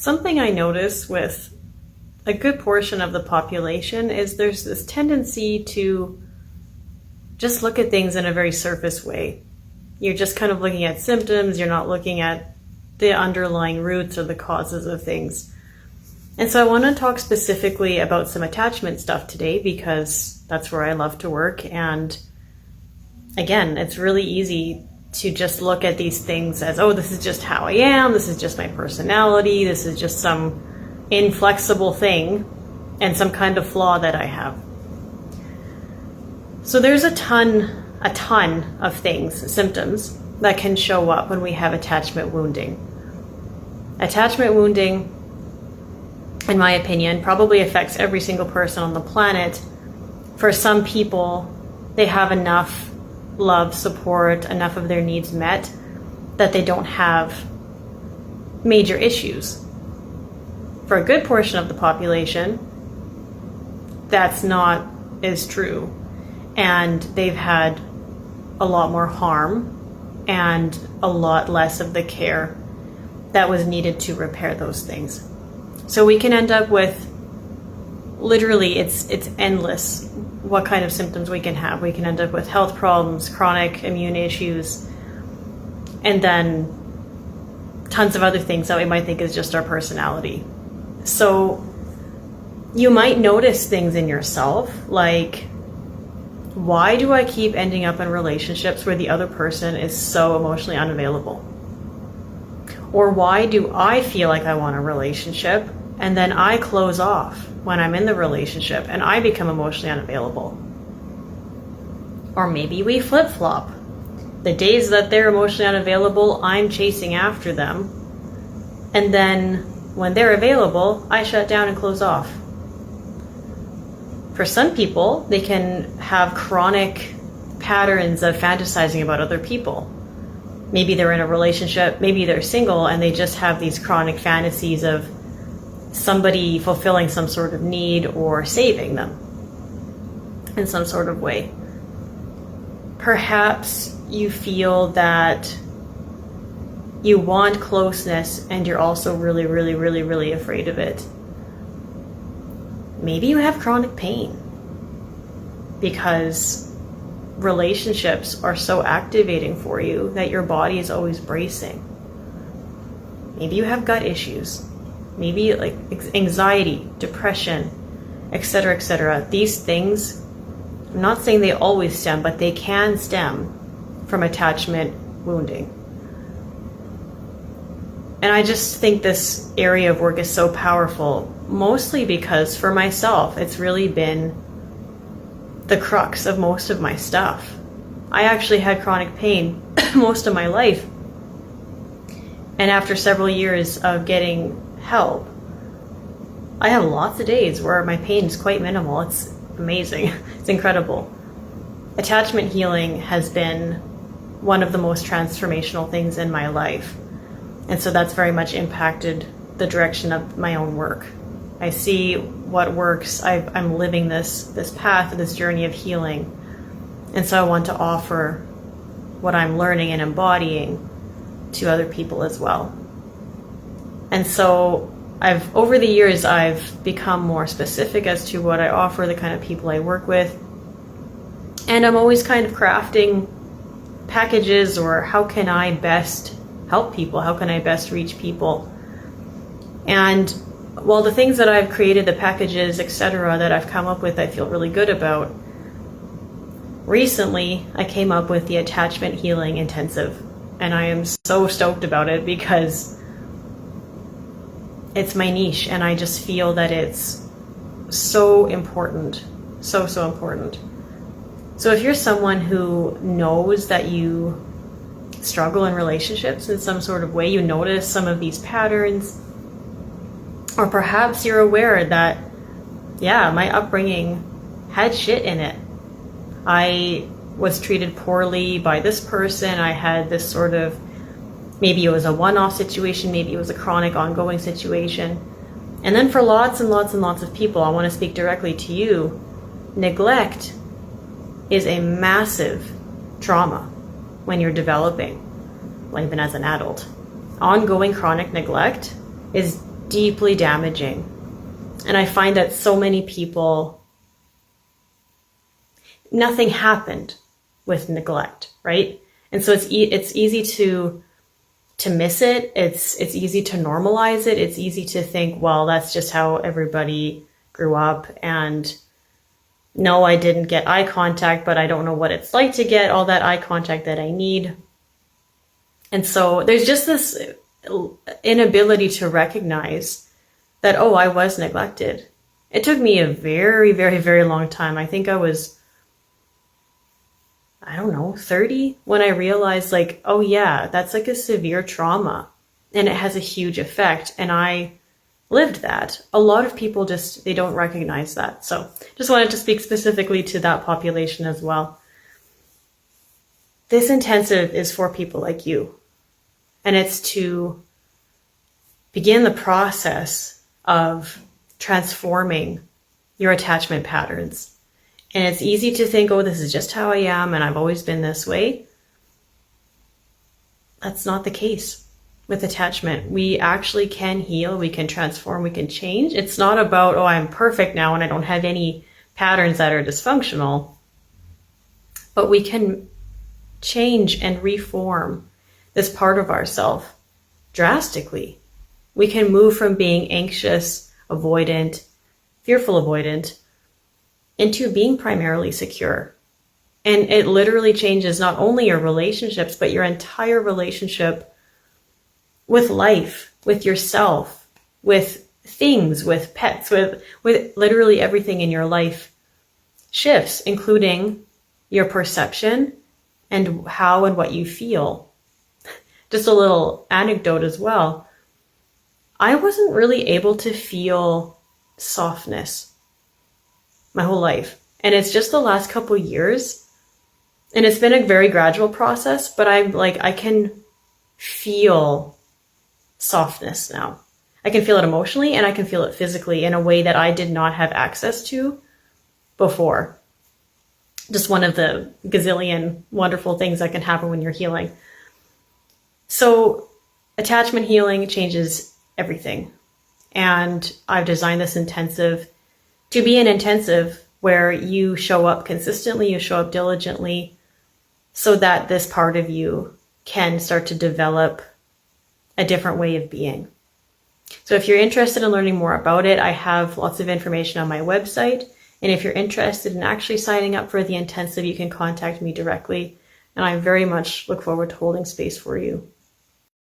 Something I notice with a good portion of the population is there's this tendency to just look at things in a very surface way. You're just kind of looking at symptoms, you're not looking at the underlying roots or the causes of things. And so I want to talk specifically about some attachment stuff today because that's where I love to work. And again, it's really easy to just look at these things as, oh, this is just how I am, this is just my personality, this is just some inflexible thing and some kind of flaw that I have. So there's a ton of things, symptoms, that can show up when we have attachment wounding. Attachment wounding, in my opinion, probably affects every single person on the planet. For some people, they have enough love, support, enough of their needs met that they don't have major issues. For a good portion of the population, that's not as true. And they've had a lot more harm and a lot less of the care that was needed to repair those things. So we can end up with, literally, it's endless what kind of symptoms we can have. We can end up with health problems, chronic immune issues, and then tons of other things that we might think is just our personality. So you might notice things in yourself like, why do I keep ending up in relationships where the other person is so emotionally unavailable? Or why do I feel like I want a relationship and then I close off when I'm in the relationship and I become emotionally unavailable? Or maybe we flip-flop. The days that they're emotionally unavailable, I'm chasing after them. And then when they're available, I shut down and close off. For some people, they can have chronic patterns of fantasizing about other people. Maybe they're in a relationship, maybe they're single, and they just have these chronic fantasies of somebody fulfilling some sort of need or saving them in some sort of way. Perhaps you feel that you want closeness and you're also really afraid of it. Maybe you have chronic pain because relationships are so activating for you that your body is always bracing. Maybe you have gut issues. Maybe like anxiety, depression, etc., etc. These things, I'm not saying they always stem, but they can stem from attachment wounding. And I just think this area of work is so powerful, mostly because for myself, it's really been the crux of most of my stuff. I actually had chronic pain most of my life. And after several years of getting help, I have lots of days where my pain is quite minimal. It's amazing. It's incredible. Attachment healing has been one of the most transformational things in my life. And so that's very much impacted the direction of my own work. I see what works. I'm living this path, this journey of healing. And so I want to offer what I'm learning and embodying to other people as well. And so over the years, I've become more specific as to what I offer, the kind of people I work with. And I'm always kind of crafting packages, or how can I best help people? How can I best reach people? And while the things that I've created, the packages, etc., that I've come up with, I feel really good about, recently I came up with the Attachment Healing Intensive. And I am so stoked about it because it's my niche, and I just feel that it's so important. So important. So if you're someone who knows that you struggle in relationships in some sort of way, you notice some of these patterns, or perhaps you're aware that, yeah, my upbringing had shit in it. I was treated poorly by this person. I had this sort of, maybe it was a one-off situation, maybe it was a chronic ongoing situation. And then for lots and lots and lots of people, I want to speak directly to you, neglect is a massive trauma when you're developing, even as an adult. Ongoing chronic neglect is deeply damaging. And I find that so many people, nothing happened with neglect, right? And so it's easy to miss it. It's easy to normalize it. It's easy to think, well, that's just how everybody grew up. And no, I didn't get eye contact, but I don't know what it's like to get all that eye contact that I need. And so there's just this inability to recognize that, oh, I was neglected. It took me a very, very, very long time. I think I was, I don't know, 30 when I realized, like, oh yeah, that's like a severe trauma and it has a huge effect. And I lived that. A lot of people they don't recognize that. So just wanted to speak specifically to that population as well. This intensive is for people like you. And it's to begin the process of transforming your attachment patterns. And it's easy to think, oh, this is just how I am and I've always been this way. That's not the case with attachment. We actually can heal, we can transform, we can change. It's not about, oh, I'm perfect now and I don't have any patterns that are dysfunctional. But we can change and reform this part of ourselves drastically. We can move from being anxious, avoidant, fearful avoidant, into being primarily secure. And it literally changes not only your relationships, but your entire relationship with life, with yourself, with things, with pets, with literally everything in your life shifts, including your perception and how and what you feel. Just a little anecdote as well. I wasn't really able to feel softness my whole life. And it's just the last couple years. And it's been a very gradual process, but I can feel softness now. I can feel it emotionally and I can feel it physically in a way that I did not have access to before. Just one of the gazillion wonderful things that can happen when you're healing. So attachment healing changes everything. And I've designed this intensive to be an intensive where you show up consistently, you show up diligently, so that this part of you can start to develop a different way of being. So if you're interested in learning more about it, I have lots of information on my website. And if you're interested in actually signing up for the intensive, you can contact me directly. And I very much look forward to holding space for you.